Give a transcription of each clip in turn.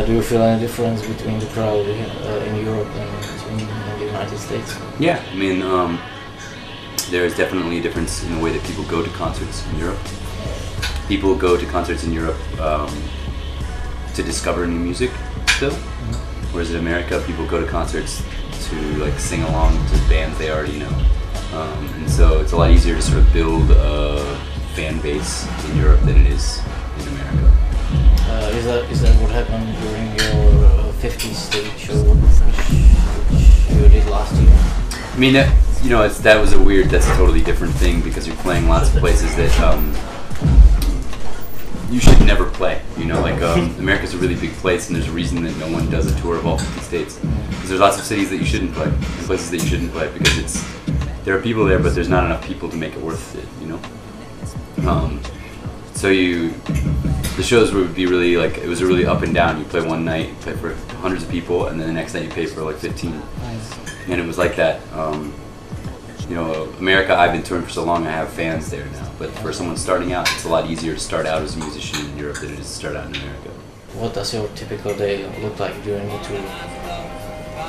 Do you feel any difference between the crowd in Europe and in the United States? Yeah, I mean, there is definitely a difference in the way that people go to concerts in Europe. People go to concerts in Europe to discover new music still, whereas in America people go to concerts to like sing along to bands they already know. And so it's a lot easier to sort of build a fan base in Europe than it is in America. Is that what happened during your 50 stage show, which you did last year? I mean, that's a totally different thing because you're playing lots of places that you should never play. You know, like America's a really big place, and there's a reason that no one does a tour of all 50 states. Because there's lots of cities that you shouldn't play, and places that you shouldn't play because there are people there, but there's not enough people to make it worth it. You know. The shows would be really like, it was really up and down. You play one night, you play for hundreds of people, and then the next night you pay for like 15. And it was like that. You know, America, I've been touring for so long, I have fans there now. But for someone starting out, it's a lot easier to start out as a musician in Europe than it is to start out in America. What does your typical day look like during the tour?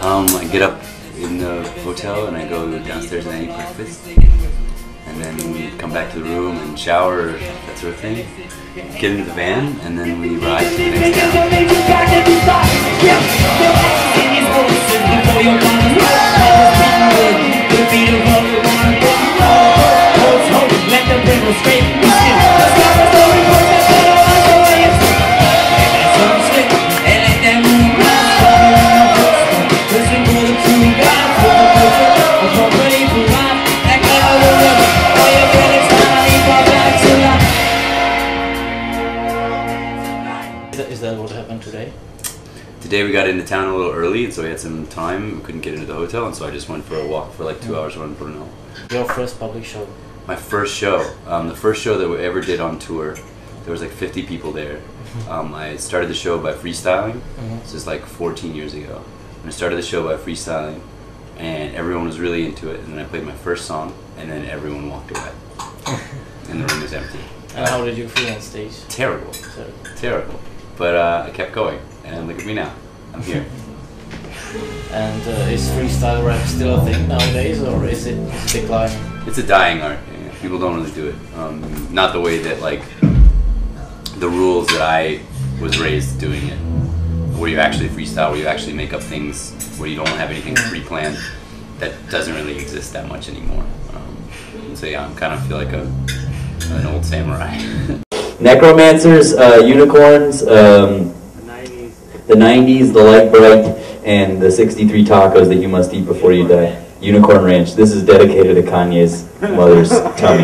I get up in the hotel and I go downstairs and I eat breakfast. And then we come back to the room and shower, that sort of thing. Get into the van, and then we ride to the next town. Is that what happened today? Today we got into town a little early, and so we had some time. We couldn't get into the hotel, and so I just went for a walk for like 2 hours around Brno. Your first public show? My first show. The first show that we ever did on tour, there was like 50 people there. I started the show by freestyling. This is like 14 years ago. And I started the show by freestyling, and everyone was really into it. And then I played my first song, and then everyone walked away. And the room was empty. And how did you feel on stage? Terrible. Terrible. But I kept going, and look at me now. I'm here. And is freestyle rap still a thing nowadays, or is it declining? It's a dying art. Yeah. People don't really do it. Not the way that like the rules that I was raised doing it, where you actually freestyle, where you actually make up things, where you don't have anything pre-planned. That doesn't really exist that much anymore. So yeah, I kind of feel like an old samurai. Necromancers, Unicorns, the 90s, the Light Bright, and the 63 tacos that you must eat before you die. Unicorn Ranch. This is dedicated to Kanye's mother's tummy.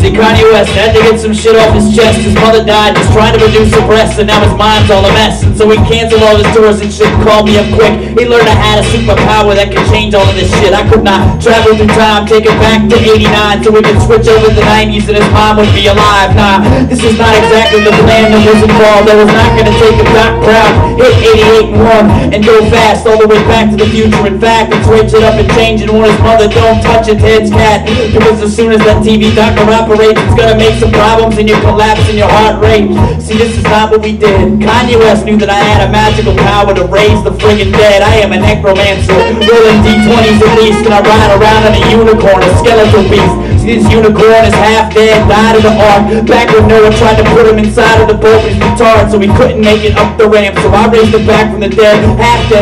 See, Kanye West had to get some shit off his chest. His mother died just trying to reduce the press, and now his mind's all a mess. And so he canceled all his tours and shit, called me up quick. He learned I had a superpower that could change all of this shit. I could not travel through time, take it back to 89, so we could switch over to the 90s and his mom would be alive. Nah, this is not exactly the plan that was involved. I was not gonna take a Doc Brown, hit 88 and 1, and go fast all the way back to the future. In fact, it's switch it up and change it. Warn his mother, don't touch it, Ted's cat. Because as soon as that TV doctor operates, it's gonna make some problems and you collapse in your heart rate. See, this is not what we did. Kanye West knew that I had a magical power to raise the friggin' dead. I am a necromancer, rolling D20s at least, and I ride around on a unicorn, a skeletal beast. See, this unicorn is half dead, died in the ark. Back when Noah tried to put him inside of the boat, he's retarded, so he couldn't make it up the ramp. So I raised him back from the dead,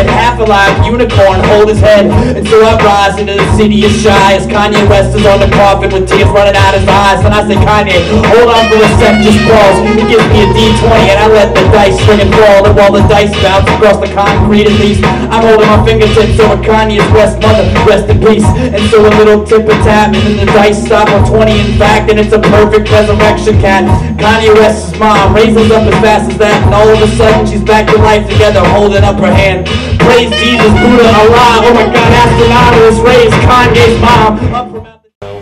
half alive, unicorn, hold his head. And so I rise into the city of shy as Kanye West is on the coffin with tears running out his eyes. And I say, Kanye, hold on for a sec, just pause. He gives me a D20 and I let the dice swing and fall. And while the dice bounce across the concrete, at least I'm holding my fingertips over Kanye's West mother, rest in peace. And so a little tip of tap, and then the dice stop on 20 in fact, and it's a perfect resurrection cat. Kanye West's mom raises up as fast as that, and all of a sudden she's back to life together, holding up her hand. Praise Jesus, Buddha, Allah, oh my God, astronaut is raised Kanye's mom.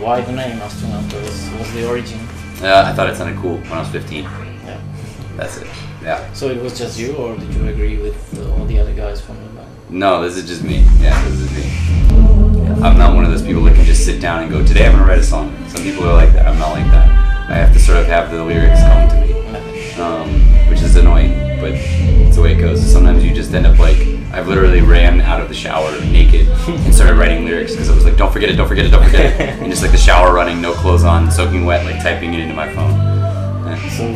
Why the name Astronaut? What's the origin? I thought it sounded cool when I was 15. Yeah. That's it. Yeah. So it was just you, or did you agree with all the other guys from the band? No, this is just me. Yeah, this is me. Yeah. I'm not one of those people that can just sit down and go, today I'm going to write a song. Some people are like that. I'm not like that. I have to sort of have the lyrics come to me, which is annoying, but it's the way it goes. Sometimes you just end up like, I've literally ran out of the shower naked and started writing lyrics because I was like, don't forget it, don't forget it, don't forget it. And just like the shower running, no clothes on, soaking wet, like typing it into my phone. So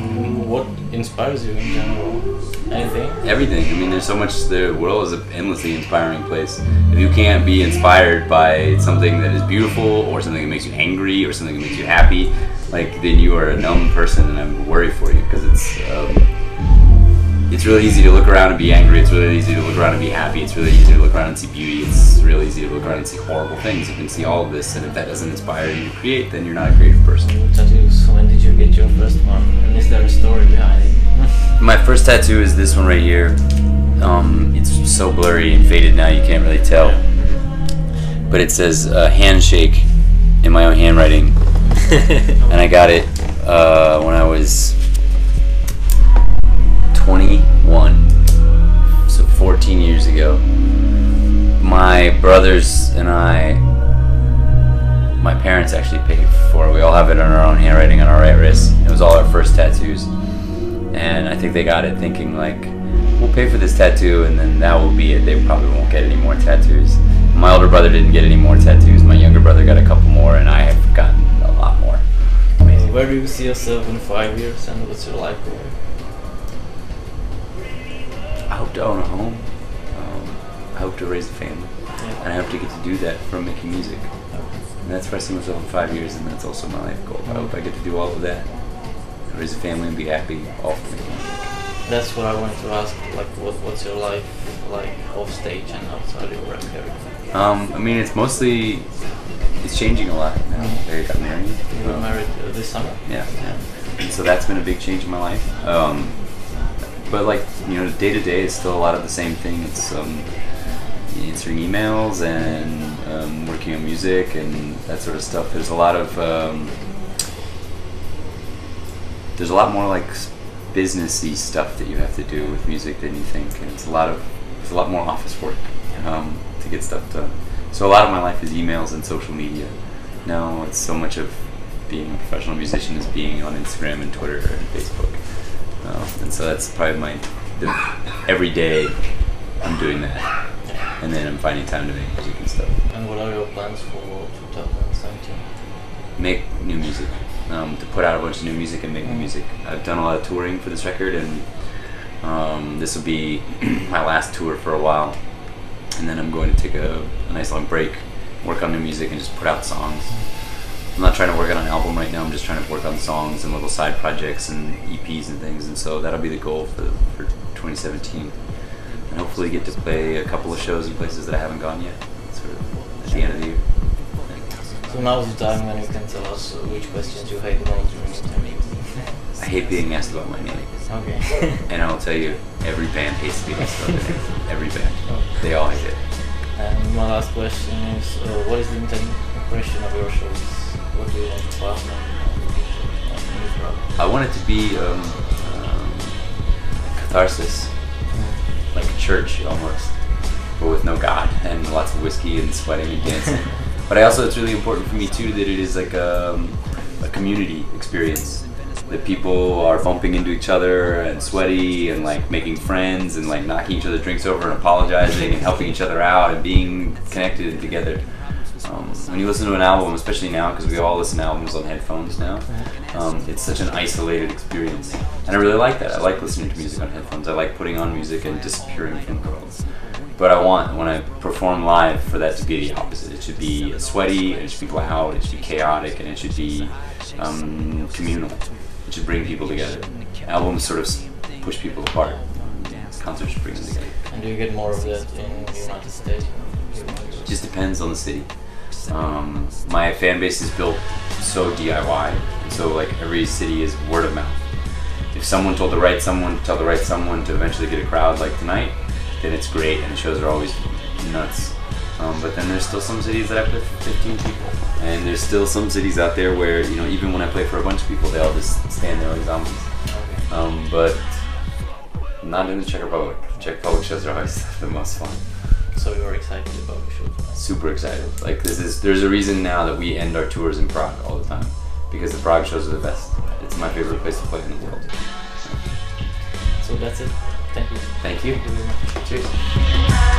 what inspires you in general? Anything? Everything. I mean, there's so much. The world is an endlessly inspiring place. If you can't be inspired by something that is beautiful, or something that makes you angry, or something that makes you happy, like then you are a numb person, and I'm worried for you because it's really easy to look around and be angry. It's really easy to look around and be happy. It's really easy to look around and see beauty. It's really easy to look around and see horrible things. You can see all of this, and if that doesn't inspire you to create, then you're not a creative person. Tattoos. When did you get your first one? And is there a story behind it? My first tattoo is this one right here. It's so blurry and faded now you can't really tell. But it says handshake in my own handwriting. And I got it when I was 21, so 14 years ago. My brothers and my parents actually paid for it. We all have it on our own handwriting on our right wrist. It was all our first tattoos. And I think they got it thinking like, we'll pay for this tattoo and then that will be it. They probably won't get any more tattoos. My older brother didn't get any more tattoos. My younger brother got a couple more and I have gotten a lot more. Amazing. Where do you see yourself in 5 years and what's your life goal? I hope to own a home. I hope to raise a family. Yeah. And I hope to get to do that from making music. And that's where I see myself in 5 years, and that's also my life goal. I hope I get to do all of that. Raise a family and be happy, all from making music. That's what I wanted to ask. Like, what's your life like off stage and outside your work? Everything. I mean, it's changing a lot now. I got married. You got married this summer? Yeah. And so that's been a big change in my life. But like, you know, day to day is still a lot of the same thing. It's answering emails and working on music and that sort of stuff. There's a lot more like businessy stuff that you have to do with music than you think, and it's a lot more office work to get stuff done. So a lot of my life is emails and social media. Now it's so much of being a professional musician is being on Instagram and Twitter and Facebook, and so that's probably every day I'm doing that, and then I'm finding time to make music and stuff. And what are your plans for 2017? Make new music. To put out a bunch of new music and make new music. I've done a lot of touring for this record, and this will be my last tour for a while. And then I'm going to take a nice long break, work on new music, and just put out songs. I'm not trying to work on an album right now. I'm just trying to work on songs and little side projects and EPs and things. And so that'll be the goal for 2017. And hopefully get to play a couple of shows in places that I haven't gone yet, sort of at the end of the year. So now's the time when you can tell us which questions you hate the most during interviews. I hate being asked about my name. Okay. And I'll tell you, every band hates being asked about their name. Every band. They all hate it. And my last question is, what is the impression of your shows? What do you want to pass on? I want it to be catharsis, like a church almost, but with no God and lots of whiskey and sweating and dancing. But it's really important for me too that it is like a community experience. That people are bumping into each other and sweaty and like making friends and like knocking each other's drinks over and apologizing and helping each other out and being connected and together. When you listen to an album, especially now because we all listen to albums on headphones now, it's such an isolated experience. And I really like that. I like listening to music on headphones. I like putting on music and disappearing from the world. But I want, when I perform live, for that to be the opposite. It should be sweaty, and it should be loud, it should be chaotic, and it should be communal. It should bring people together. Albums sort of push people apart. Concerts should bring them together. And do you get more of that in the United States? It just depends on the city. My fan base is built so DIY, and so like every city is word of mouth. If someone told the right someone to tell the right someone to eventually get a crowd like tonight, then it's great, and the shows are always nuts. But then there's still some cities that I play for 15 people, and there's still some cities out there where, you know, even when I play for a bunch of people, they all just stand there like zombies. But not in the Czech Republic. Czech Republic shows are always the most fun. So you're excited about the shows? Super excited. Like there's a reason now that we end our tours in Prague all the time, because the Prague shows are the best. It's my favorite place to play in the world. So that's it. Thank you. Thank you very much. Cheers.